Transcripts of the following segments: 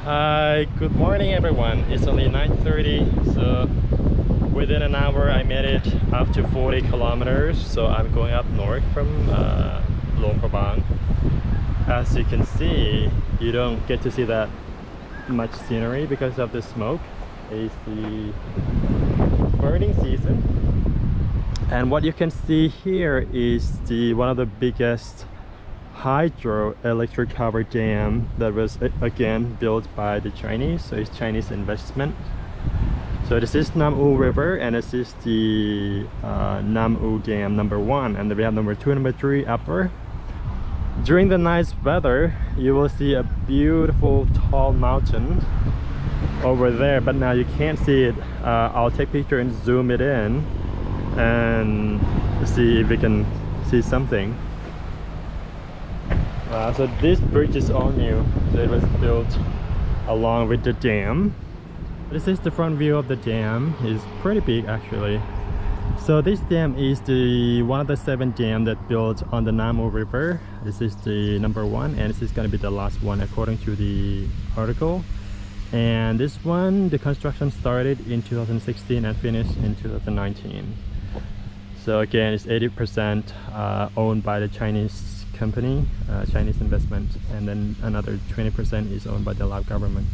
Hi, good morning everyone. It's only 9:30, so within an hour I made it up to 40 kilometers. So I'm going up north from Luang Prabang. As you can see, you don't get to see that much scenery because of the smoke. It's the burning season, and what you can see here is one of the biggest hydroelectric power dam that was again built by the Chinese, so it's Chinese investment. So this is Namu River, and this is the Namu Dam number 1, and then we have number 2 and number 3 upper. During the nice weather, you will see a beautiful tall mountain over there, but now you can't see it. I'll take a picture and zoom it in and see if we can see something. So this bridge is all new, so it was built along with the dam. This is the front view of the dam. It's pretty big actually. So this dam is one of the 7 dams that built on the Namu River. This is the number 1, and this is going to be the last one according to the article. And this one, the construction started in 2016 and finished in 2019. So again, it's 80% owned by the Chinese company, Chinese investment, and then another 20% is owned by the Lao government.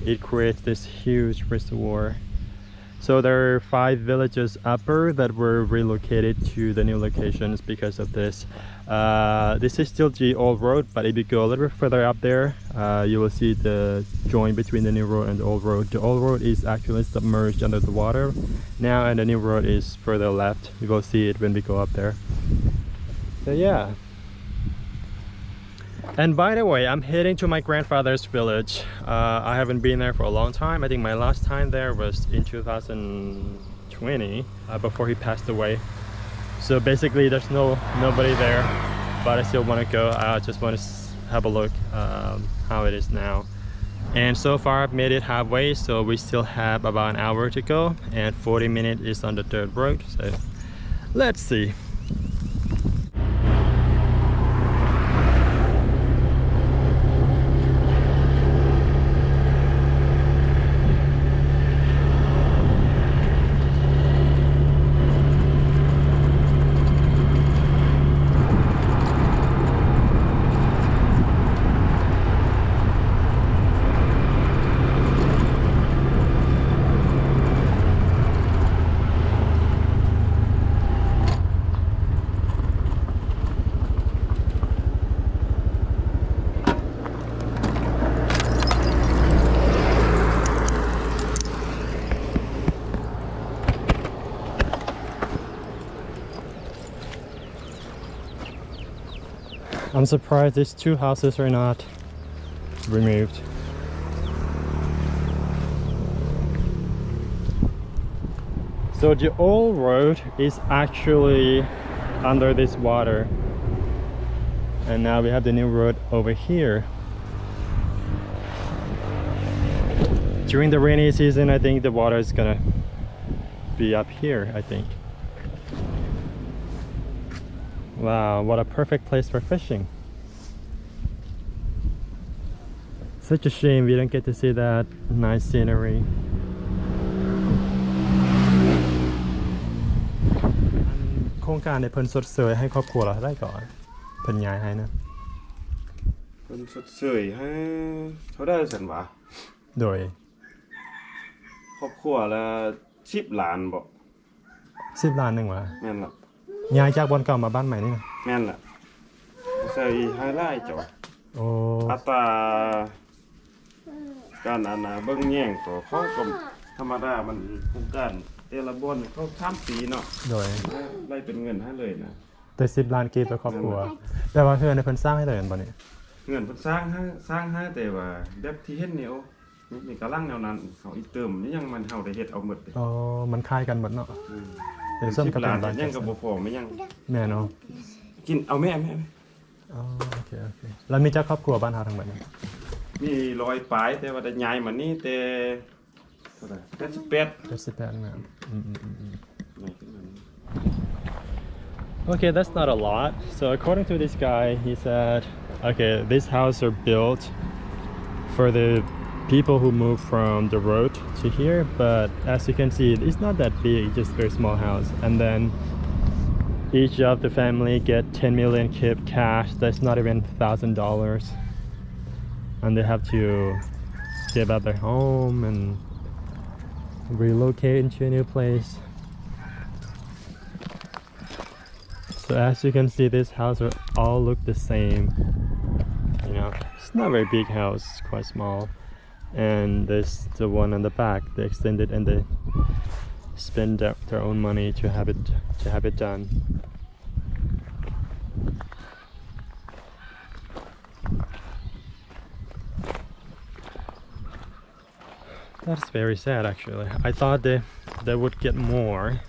It creates this huge reservoir. So there are 5 villages upper that were relocated to the new locations because of this. This is still the old road, but if you go a little bit further up there, you will see the joint between the new road and the old road. The old road is actually submerged under the water now, and the new road is further left. You will see it when we go up there. So yeah. And by the way, I'm heading to my grandfather's village. I haven't been there for a long time. I think my last time there was in 2020, before he passed away. So basically there's nobody there, but I still want to go. I just want to have a look how it is now. And so far I've made it halfway, so we still have about an hour to go, and 40 minutes is on the dirt road. So let's see. I'm surprised these 2 houses are not removed. So the old road is actually under this water, and now we have the new road over here. During the rainy season, I think the water is gonna be up here, I think. Wow, what a perfect place for fishing. Such a shame we don't get to see that nice scenery.โครงการในเพิ่นสดเสยให้ครอบครัวเราได้ก่อนเพิ่นย้ายให้นะเพิ่นสดเสยให้เท่าได้ซั่นวะโดยครอบครัวละ10 ล้านบ่10 ล้านนึงวะแม่นล่ะย้ายจากบ่อนเก่ามาบ้านใหม่นี่นะแม่นล่ะใส่ไฮไลท์จ้ะโอ้อัตราการเบิ่งแย่งตัวเขาก็ธรรมดามันโครงการแต่ละบ่อนเขา3 ปีเนาะโดยไล่เป็นเงินให้เลยนะแต่10 ล้านกีบต่อครอบครัวแต่ว่าเฮือนเพิ่นสร้างให้ได้บ่นี่เงินเพิ่นสร้างให้แต่ว่าแบบที่เห็นนี่โอ้นี่กำลังแนวนั้นเขาอีกเติมนี่ยังมันเฮาได้เฮ็ดเอาหมดอ๋อมันคล้ายกันหมดเนาะเดี๋ยวส้มกับเป็นบ้านยังก็บ่พอไม่ยังแม่เนาะกินเอาแม่อ๋อโอเคแล้วมีเจ้าครอบครัวบ้านเฮาทั้งหมดมั้ยมี100 ปลายแต่ว่าได้ย้ายมานี่แต่เท่าไหร่88นะOkay, that's not a lot. So according to this guy, he said Okay, these houses are built for the people who move from the road to here, but as you can see, it's not that big, just very small house. And then each of the family get 10 million kip cash. That's not even $1,000, and they have to give up their home and relocate into a new place. So as you can see, these houses all look the same. You know, it's not a very big house, it's quite small. And there's the one on the back, they extended and they spend their own money to have it done. That's very sad actually. I thought they would get more,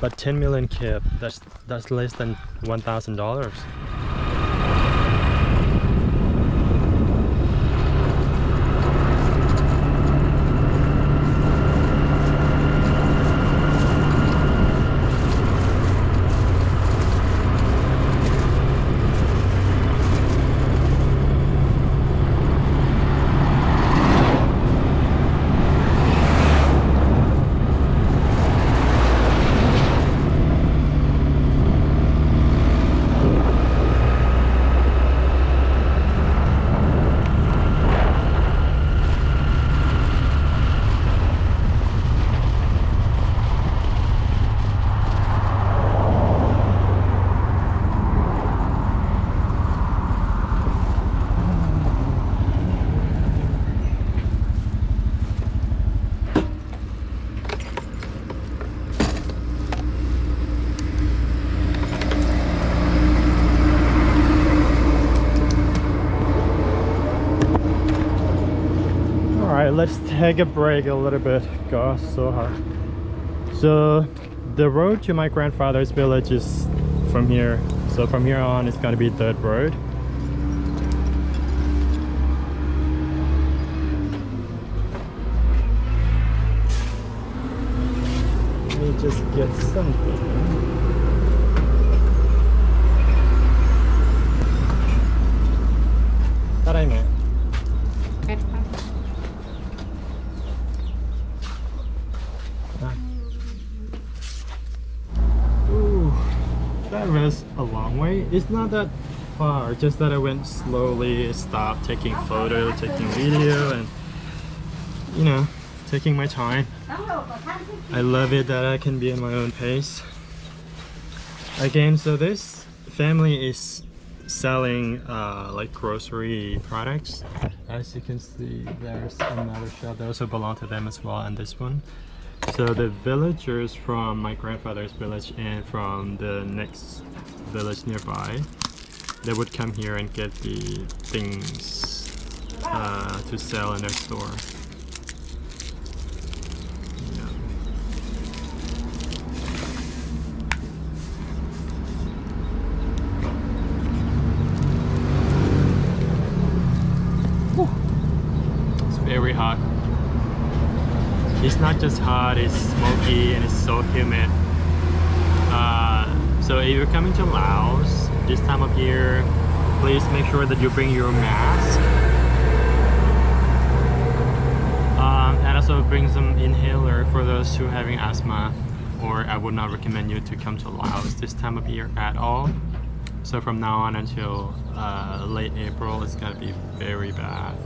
but 10 million kip, that's less than $1,000. Let's take a break a little bit. Gosh, so hot. So the road to my grandfather's village is from here. So from here on, it's gonna be dirt road. Let me just get something. Taraime. That was a long way. It's not that far, just that I went slowly, stopped taking photo, taking video, and you know, taking my time. I love it that I can be in my own pace. Again, so this family is selling like grocery products. As you can see, there's another shop that also belongs to them as well, and this one. So the villagers from my grandfather's village and from the next village nearby, they would come here and get the things to sell in their store. Yeah. It's very hot. It's not just hot, it's smoky and it's so humid. So if you're coming to Laos this time of year, please make sure that you bring your mask. And also bring some inhaler for those who are having asthma, or I would not recommend you to come to Laos this time of year at all. So from now on until late April, it's gonna be very bad.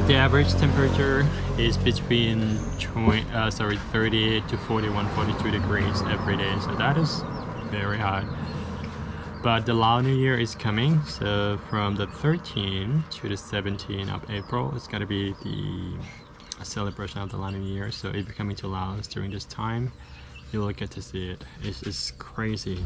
The average temperature is between 38 to 41, 42 degrees every day, so that is very hot. But the Lao New Year is coming, so from the 13th to the 17th of April, it's going to be the celebration of the Lao New Year. So if you're coming to Laos during this time, you will get to see it. It's crazy.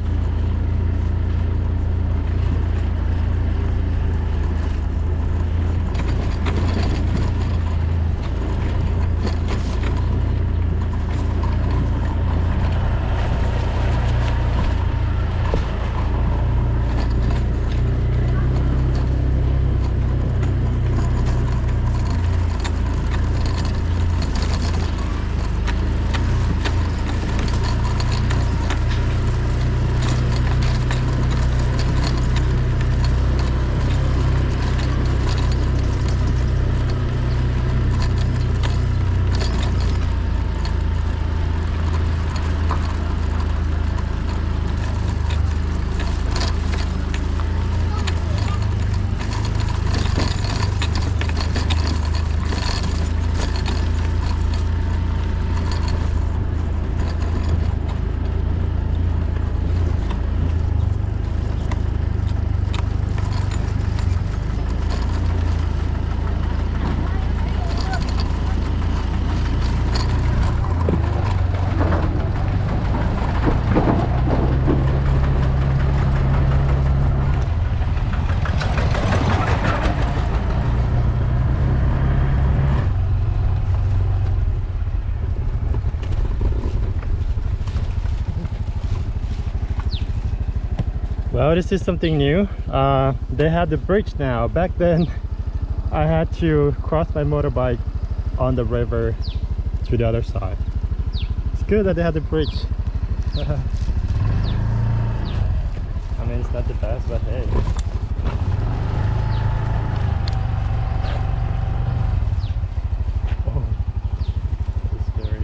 Well, this is something new. They had the bridge now. Back then, I had to cross my motorbike on the river to the other side. It's good that they had the bridge. I mean, it's not the best, but hey. Oh, it's scary.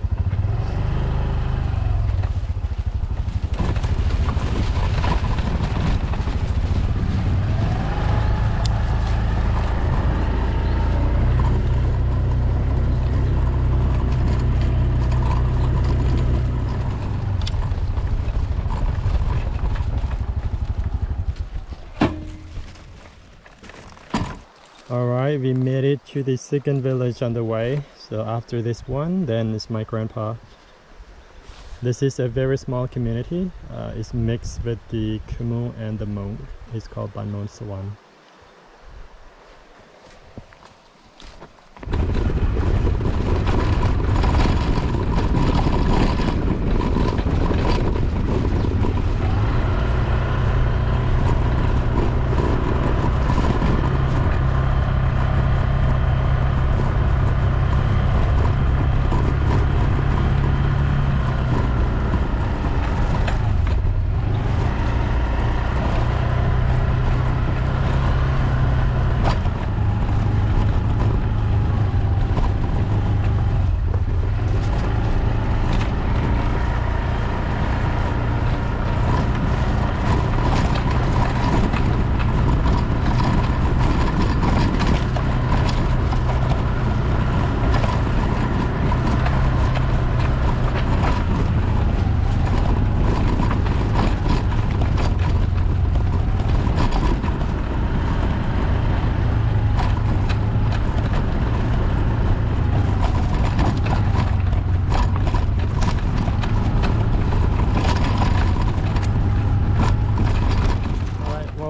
Alright, we made it to the second village on the way. So after this one, then it's my grandpa. This is a very small community. It's mixed with the Khmu and the Hmong. It's called Banon Sawan.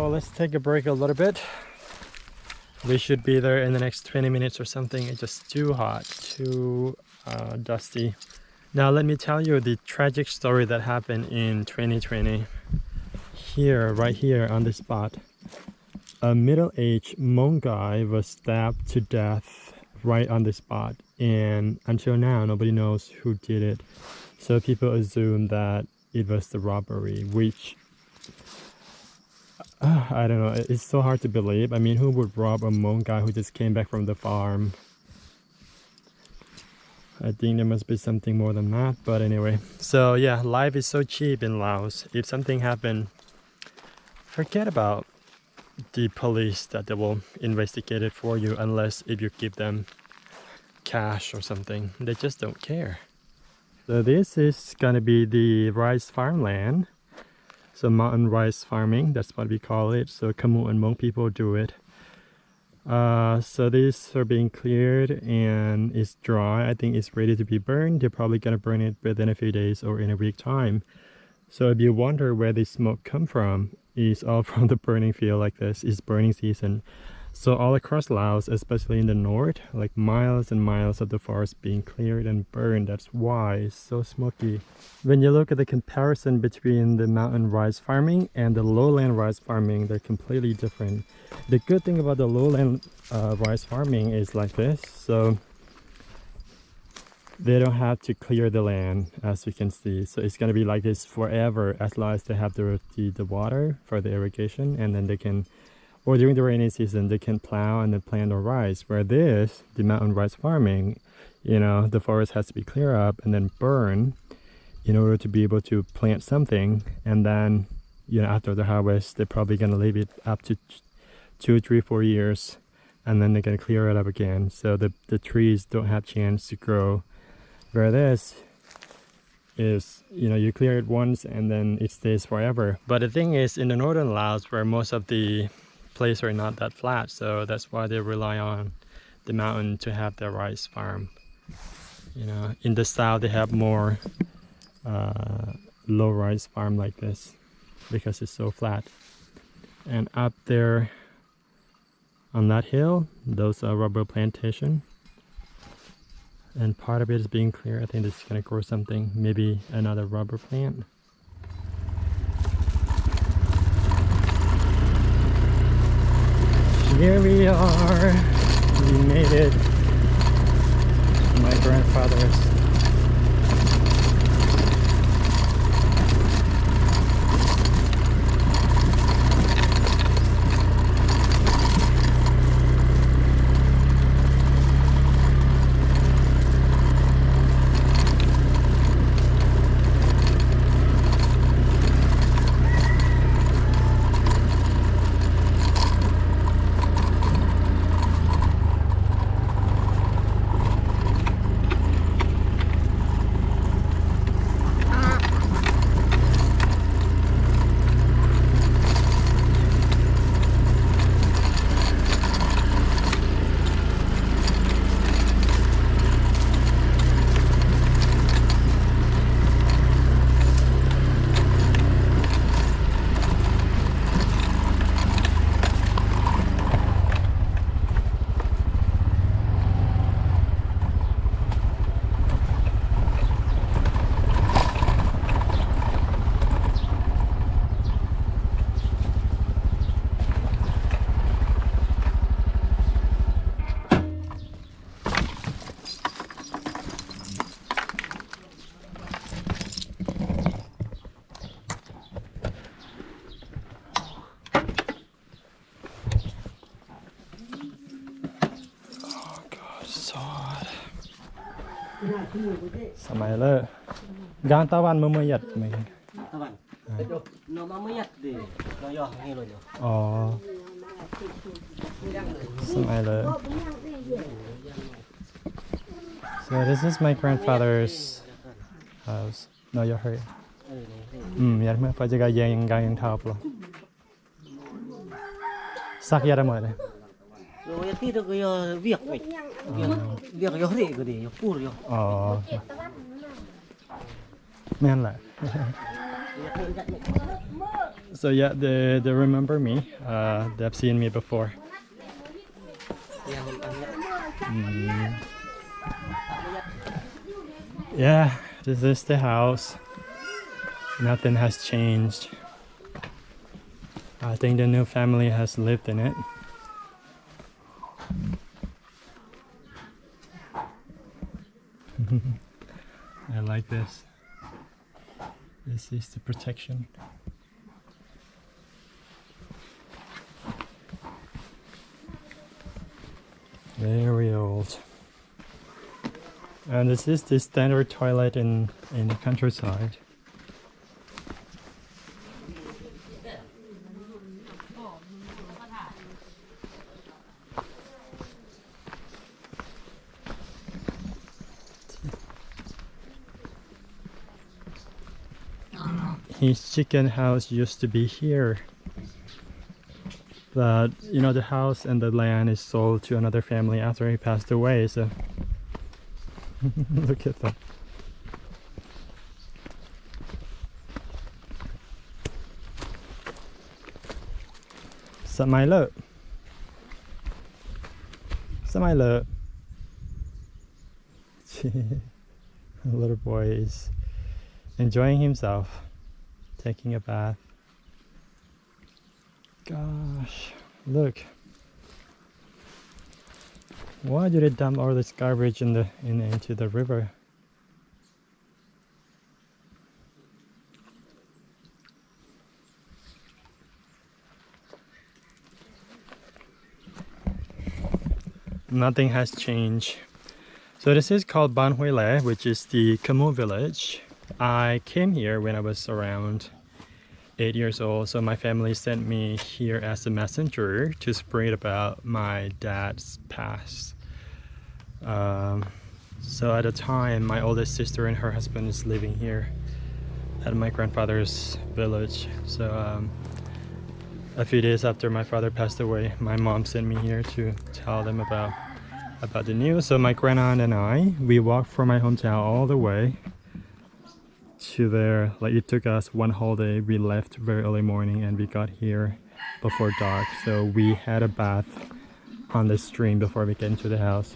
Let's take a break a little bit. We should be there in the next 20 minutes or something. It's just too hot, too dusty. Now let me tell you the tragic story that happened in 2020. Here, right here on this spot, a middle-aged Hmong guy was stabbed to death right on the spot, and until now nobody knows who did it. So people assume that it was the robbery, which I don't know, it's so hard to believe. I mean, who would rob a Hmong guy who just came back from the farm? I think there must be something more than that, but anyway. So yeah, life is so cheap in Laos. If something happened, forget about the police, that they will investigate it for you, unless if you give them cash or something. They just don't care. So this is gonna be the rice farmland. So mountain rice farming, that's what we call it. So Khmu and Hmong people do it. So these are being cleared and it's dry. I think it's ready to be burned. They're probably gonna burn it within a few days or in a week time. So if you wonder where the smoke come from, it's all from the burning field like this. It's burning season. So all across Laos, especially in the north, like miles and miles of the forest being cleared and burned. That's why it's so smoky. When you look at the comparison between the mountain rice farming and the lowland rice farming, they're completely different. The good thing about the lowland rice farming is like this. So they don't have to clear the land, as you can see. So it's going to be like this forever, as long as they have the water for the irrigation, and then they can, or during the rainy season, they can plow and then plant the rice. Where this, the mountain rice farming, you know, the forest has to be clear up and then burn in order to be able to plant something. And then, you know, after the harvest, they're probably going to leave it up to 2, 3, 4 years, and then they're going to clear it up again. So the trees don't have chance to grow. Where this is, you know, you clear it once and then it stays forever. But the thing is, in the northern Laos, where most of the places are not that flat, so that's why they rely on the mountain to have their rice farm. You know, in the south they have more low rice farm like this because it's so flat. And up there on that hill, those are rubber plantation. And part of it is being clear. I think this is gonna grow something, maybe another rubber plant. Here we are. We made it. My grandfather's. Samay le gan tawan mo yat mình Tawan. Nó mà mới nhặt để nó yo nghe rồi nhở. oh samay le. So this is my grandfather's house. No, you're hurt. Yat mo pa jaga yang thao lo. Sak yat mo de. Rồi tí đó cái việc vậy. Việc yo để cái để yo pur yo. Oh. Man la. So yeah, they remember me. They've seen me before. Yeah, this is the house. Nothing has changed. I think the new family has lived in it. I like this. This is the protection. Very old. And this is the standard toilet in the countryside. His chicken house used to be here, but you know, the house and the land is sold to another family after he passed away, so look at that. Samay le. Samay le. The little boy is enjoying himself, taking a bath. Gosh, look. Why did it dump all this garbage into the river? Nothing has changed. So this is called Ban Hue Le, which is the Camus village. I came here when I was around 8 years old, so my family sent me here as a messenger to spread about my dad's past. So at the time, my oldest sister and her husband is living here at my grandfather's village. So a few days after my father passed away, my mom sent me here to tell them about the news. So my grandaunt and I, we walked from my hometown all the way to there. Like, it took us one whole day. We left very early morning and we got here before dark, so we had a bath on the stream before we get into the house.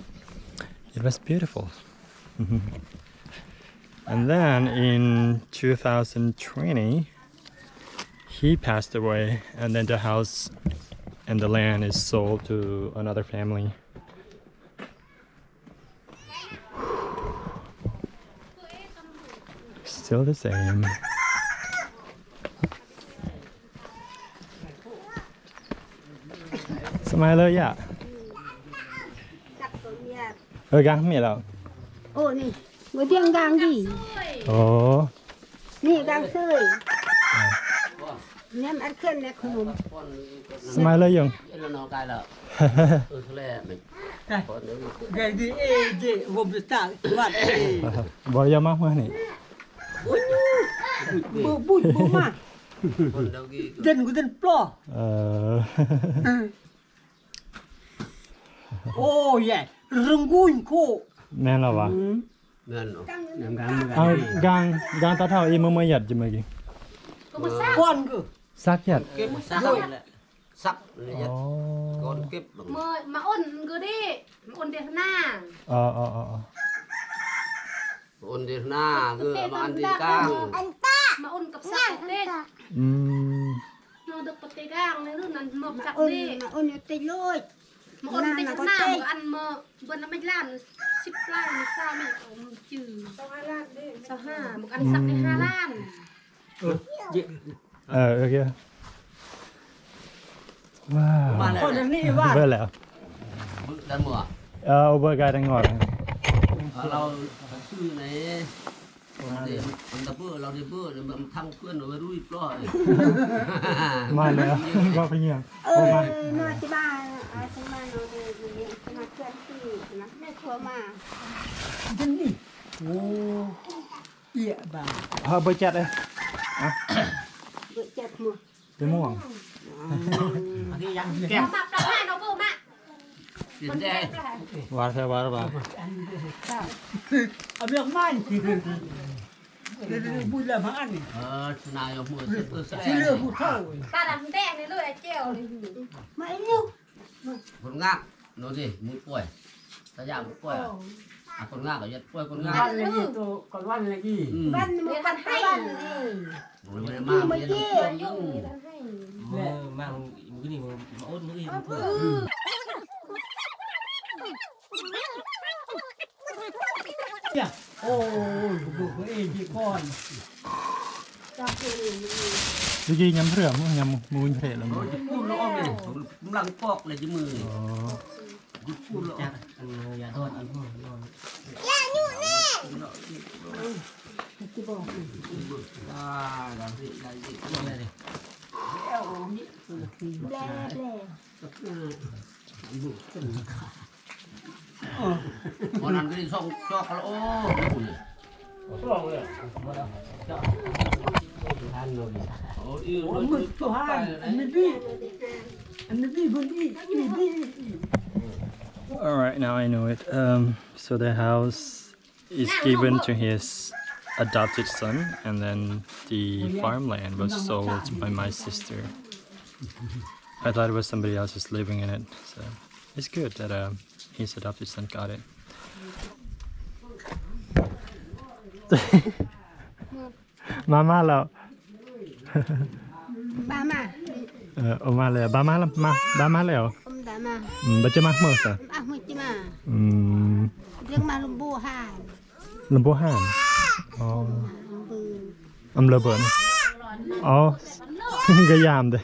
It was beautiful. And then in 2020 he passed away, and then the house and the land is sold to another family. Still the same. Smileเลยอ่ะgang mẹ đâu? Ồ này, người tiếng gang gì? Ồ. Nè gang sơi. Nem ăn cơm nè không? Smileเลยdùng. Cái gì gồm được ta bạn. Bỏ ra mắc quá này. Bụi mà. Dân của dân plo. Ồ yeah, rừng gun cô. Mẹ là bà. Gang ta thao im mới giật chứ mà kì. Con cơ. Sắc giật. Sắc. Con kịp. Mà ôn cứ đi, ôn đẹp na. Ôn đẹp na, cứ mà ăn đi cang. Mà ôn cặp sắc đấy. Nó được bật tay gang nên nó mọc sắc đi. Mà ôn tay lôi. Mà ôn tay na mà ăn mà vẫn nóไม่ล้าน10 ล้านsao mình cũng trừ 25 một ăn sắc cái 5 ล้าน ok. Wow. Bơ lẹo. Đang mùa. Bơ gai đang ngọt.เราชื่อไหนเราได้เบอร์มันทำเพื่อนเราไปรุ่ยปล่อยมาแล้วก็ไปเงี้ยมาที่บ้านที่บ้านเราเลยมาเพื่อนที่นะแม่ครัวมาจังนี่โอ้เหี้ยบ้าเบอร์7เลยเบอร์7มั้งเป็นม่วงแก้วตับเราให้เราเบอร์มาคนแดงวาร์เธอวาร์บ้าเอาเรื่องมันบุญละพันนายเอาหัวที่เลือกผู้เท่าตาดำแดงเลยเลยเจียวเลยไม่รู้คนงากโน่นสิมือป่วยตาหยาบป่วยคนงากก็ยัดป่วยคนงากวันเลยตัวก่อนวันเลยกี่วันมันกันให้มาเยี่ยมยุ่งมามือนี่มาอ้นมือนี่โอ้ยบุกเองที่ก้อนดูกี่ยำเผือกมั้งยำมูนเผ็ดแล้วมั้งพูดร้องเลยกำลังปอกเลยที่มือพูดร้องอย่าโทษอันพ่ออย่าอยู่แน่ที่บอกเราสิเราสิอะไรดิแล่วันนั้นก็ได้ส่งจอกแล้วโอ้ส่งเลยท่านเลยโอ้ยมันตัวหันอันนี้คนนี้ Alright, now I know it. So the house is given to his adopted son, and then the farmland was sold by my sister. I thought it was somebody else just living in it, so it's good that his adopted son got it. Mama lo. Mama. Oma le. Mama le. Mama le. Mama. Baca mah masa. Mah. Dia mah lembu han. Lembu han. Oh. Lebon. Oh. Gayam de.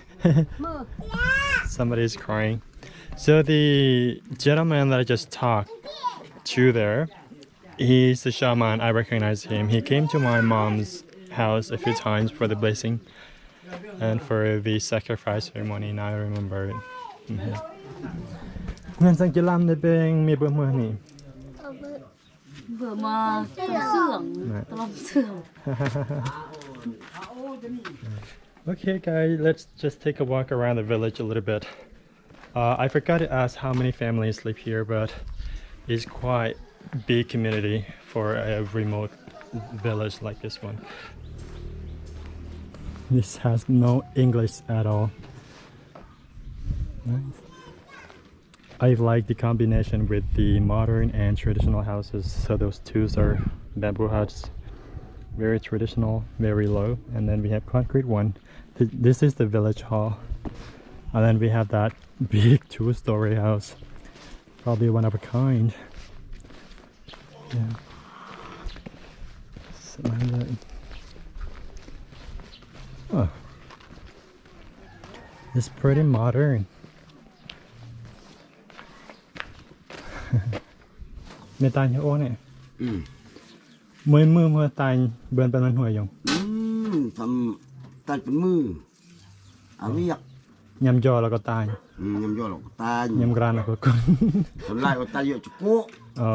Somebody's crying. So the gentleman that I just talked to there, he's the shaman. I recognize him. He came to my mom's house a few times for the blessing and for the sacrifice ceremony. Now I remember it. เงินสังกิลามในเป็นมีเบอร์มือนี่เบอร์มาตลอดเสื่อง Okay guys, let's just take a walk around the village a little bit. I forgot to ask how many families live here, but it's quite a big community for a remote village like this one. This has no English at all. Nice. I like the combination with the modern and traditional houses. So those two are bamboo huts, very traditional, very low, and then we have concrete one. This is the village hall. And then we have that big 2-story house, probably one of a kind. Yeah. Something like that. Oh, it's pretty modern. ไม่ตายโอ้เนี่ยมือตายเบือนเป็นมันหัวยัง ทำตัดเป็นมือเอาเรียก ยำยอแล้วก็ตาย ยำย่อหรอกตาย ยำกรานแล้วก็กน ทำลายเอาตายเยอะจุกุ อ๋อ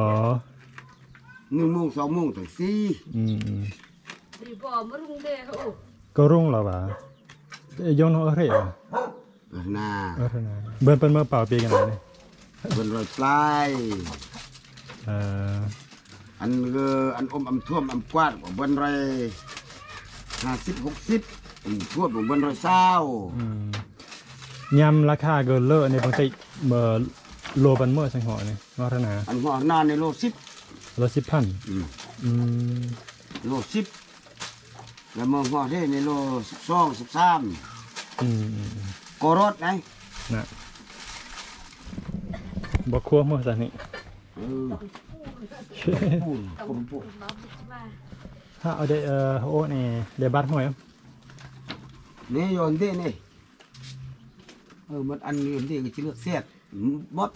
1 โมง 2 โมงถึง ก็รุ่งแล้วป่ะยงน้องอะไรอ่ะ 4น่ะ เบือนเป็นเมื่อเปล่าปีกันไหนเนี่ย เป็นรอยปลายอันอมท่วมกวาดบนไร50 60ท่วมบนไร20ยำราคาเกินเลอะในบางทีเมื่อโลบันเมื่อสังหอเนี่ยงอธนา อันหัวหน้าในโล10 โล10,000โล10แล้วมองหัวเท่ในโล12 13กรดไงนะบ่คั่วเมื่อสันนี่ถ้าเอาได้โอ้เนี่ยได้บัตรหน่อย นี่โยนที่นี่มันอันนี้ที่ก็จะเลือกเสียดบอส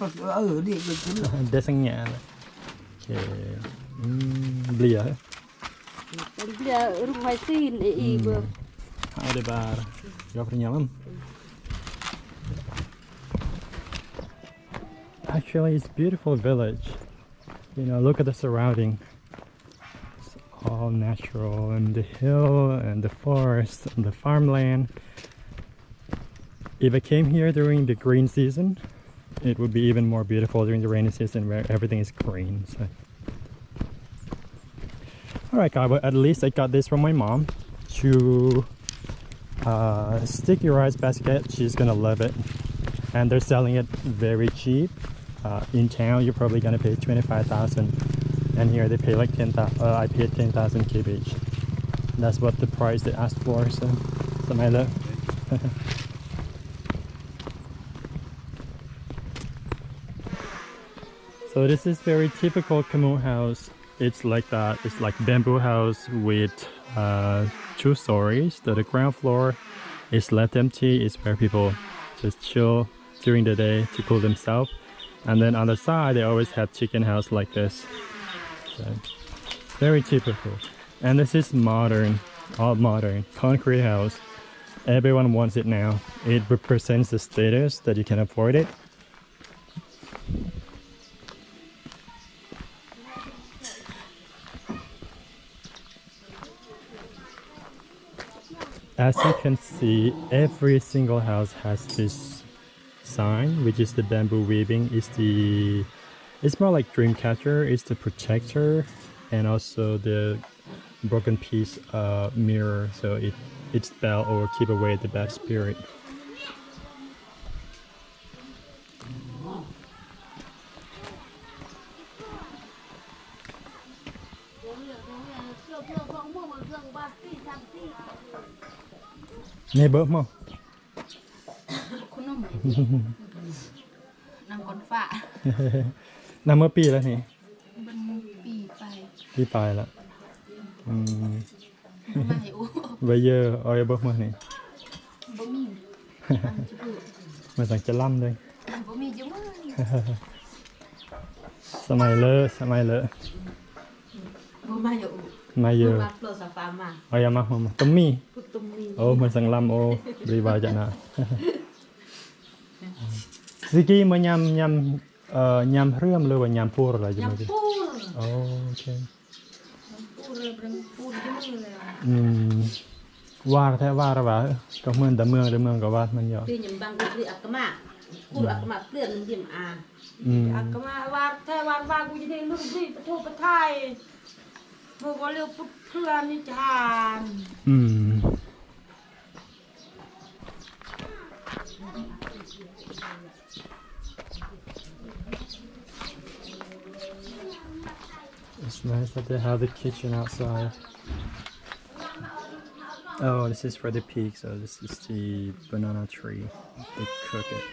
นี่ก็จะเลือก ได้สังเกตเลยโอเคเบลียรุ่งไฟซีนอีกเบอร์ เอาได้บัตรยอมพรียม Actually, it's a beautiful village. You know, look at the surrounding. It's all natural, and the hill, and the forest, and the farmland. If I came here during the green season, it would be even more beautiful during the rainy season where everything is green. So. Alright guys, but at least I got this from my mom. To sticky rice basket, she's gonna love it. And they're selling it very cheap. In town, you're probably gonna pay 25,000, and here they pay like 10,000. I paid 10,000 kb each. That's what the price they asked for. So, something like that. So this is very typical Khmer house. It's like that. It's like bamboo house with 2 stories. The ground floor is left empty. It's where people just chill during the day to cool themselves. And then on the side, they always have chicken house like this. So, very typical. And this is modern, all modern, concrete house. Everyone wants it now. It represents the status that you can afford it. As you can see, every single house has this sign, which is the bamboo weaving. It's more like dream catcher. It's the protector, and also the broken piece mirror, so it spell or keep away the bad spirit. Nè bớt không? นำคนฝ่าน ำเมื่อปีแล้วนี่ มันปีไป ปีละ ไม่อู้ ไว้เยอะเอาไว้เบิกมานี่ บ่มีมันจะเบื่อ มาสั่งจะล่ำเลย บ่มีจังเลย สมัยเลอะสมัยเลอะ บ่มาอยู่ มาเยอะ มาโปรสฟามา เอาอย่ามาหอมต้มมี่ พุตุมี โอ้มาสั่งล่ำโอ้รีบาจะนะสิกี้มายำเรื่อมเลยว่ายำพูดอะไรจะมาดิ ปู โอเค ปูเลยเป็นปูที่มือเลย ว่าแท้ว่าระบาก็เหมือนแต่เมืองก็ว่ามันเยอะ เปลี่ยนบางทีอักกะมาปูอักกะมาเปลี่ยนเยี่ยมอักกะมาว่าแท้ว่ากูจะได้ลูกพี่ประทูประไทยบ่บ่เร็วปุ๊บเพื่อนนี่จาน It's nice that they have the kitchen outside. Oh, this is for the pig. So this is the banana tree. They cook it.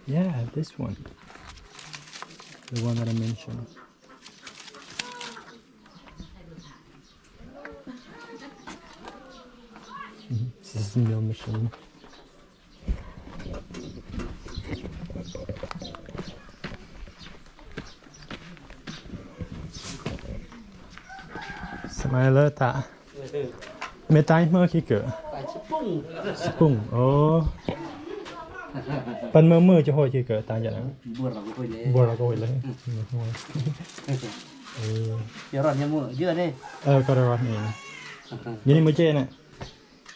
Yeah, this one. The one that I mentioned. This is the mill machine. Smile ta. Me tai mơ khi cửa. Spung. Oh. Pan mơ mơ cho hồi khi cửa tai vậy đó. Bùa là coi lấy. Giờ rồi nhầm mưa dưa đây. Có rồi nè. Như mới chơi nè.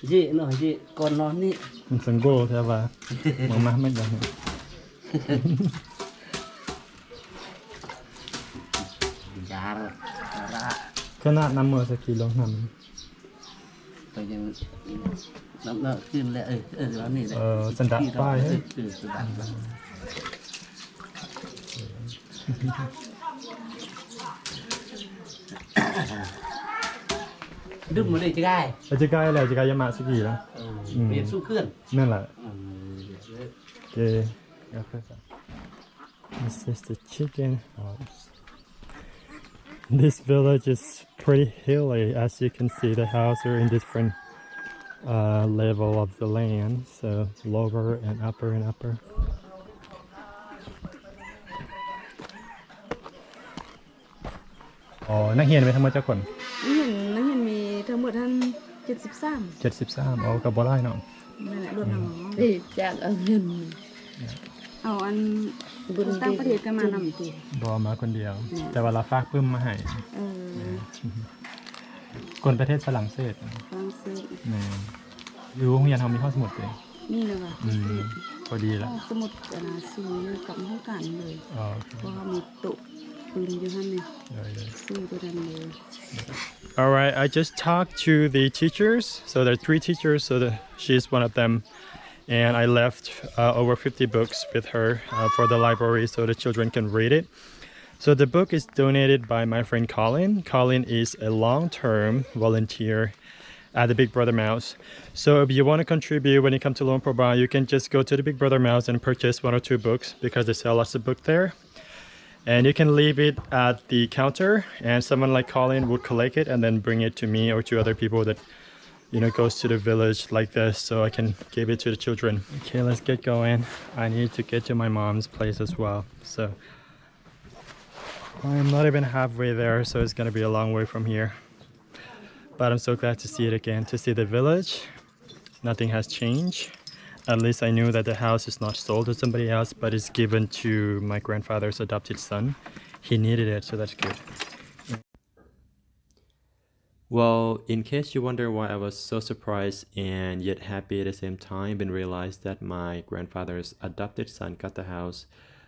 Dị nó dị còn nó nị. Mình sừng gỗ thế và mà mấy đồng. Dạ rồi. Cái nát nằm mơ sẽ kỳ lông nằm. Bây giờ nóขึ้นแล้วnó nị đấy. Sân đạp vai hết. Đừng muốn để chơi gai. Chơi gai là chơi gai yama sẽ kỳ đó. Biển xuống khươn. Nên là. Okay. This is the chicken house. This village is pretty hilly. As you can see, the houses are in different level of the land. So lower and upper and upper.นักเรียนไปทั้งหมดเจ้าคนนักเรียนมีทั้งหมดท่าน73 73ก็บ่ได้เนาะ นั่นแหละรวมทั้งหมด จากเงิน เอาอันบุญตั้งประเทศกันมานำติ บ่มาคนเดียว แต่ว่าเราฝากปึ้มมาให้ คนประเทศฝรั่งเศส ฝรั่งเศส แม่อยู่โรงเรียนเฮามีห้องสมุดเลย นี่เลยว่ะ พอดีแล้ว สมุดซื้อกับห้องการเลยเพราะว่ามีโต๊ะปืนอยู่หั่นนี่ซื้อตัวนั้นเลย Alright, I just talked to the teachers. So there are 3 teachers, so she's one of them. And I left over 50 books with her for the library so the children can read it. So the book is donated by my friend Colin. Colin is a long-term volunteer at the Big Brother Mouse. So if you want to contribute when you come to Luang Prabang, you can just go to the Big Brother Mouse and purchase 1 or 2 books because they sell lots of books there. And you can leave it at the counter and someone like Colin would collect it and then bring it to me or to other people that, you know, goes to the village like this so I can give it to the children. Okay, let's get going. I need to get to my mom's place as well. So I'm not even halfway there, so it's gonna be a long way from here. But I'm so glad to see it again, to see the village. Nothing has changed. At least I knew that the house is not sold to somebody else, but it's given to my grandfather's adopted son. He needed it, so that's good. Well, in case you wonder why I was so surprised and yet happy at the same time and realized that my grandfather's adopted son got the house,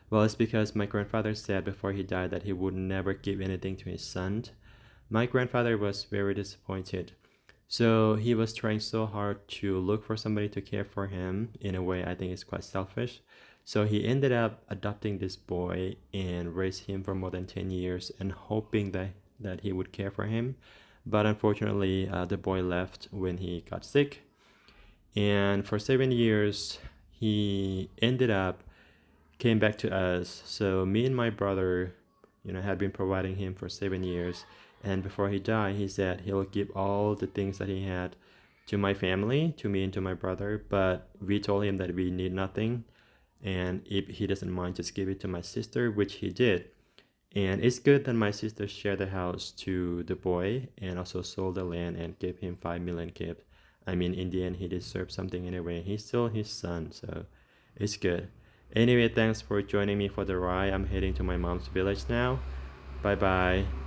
well, it's because my grandfather said before he died that he would never give anything to his son. My grandfather was very disappointed. So he was trying so hard to look for somebody to care for him. In a way, I think it's quite selfish. So he ended up adopting this boy and raised him for more than 10 years and hoping that he would care for him. But unfortunately, the boy left when he got sick. And for 7 years, he came back to us. So me and my brother, you know, had been providing him for 7 years. And before he died, he said he'll give all the things that he had to my family, to me and to my brother. But we told him that we need nothing. And if he doesn't mind, just give it to my sister, which he did. And it's good that my sister shared the house to the boy and also sold the land and gave him 5 million kip. I mean, in the end, he deserved something anyway. He's still his son, so it's good. Anyway, thanks for joining me for the ride. I'm heading to my mom's village now. Bye-bye.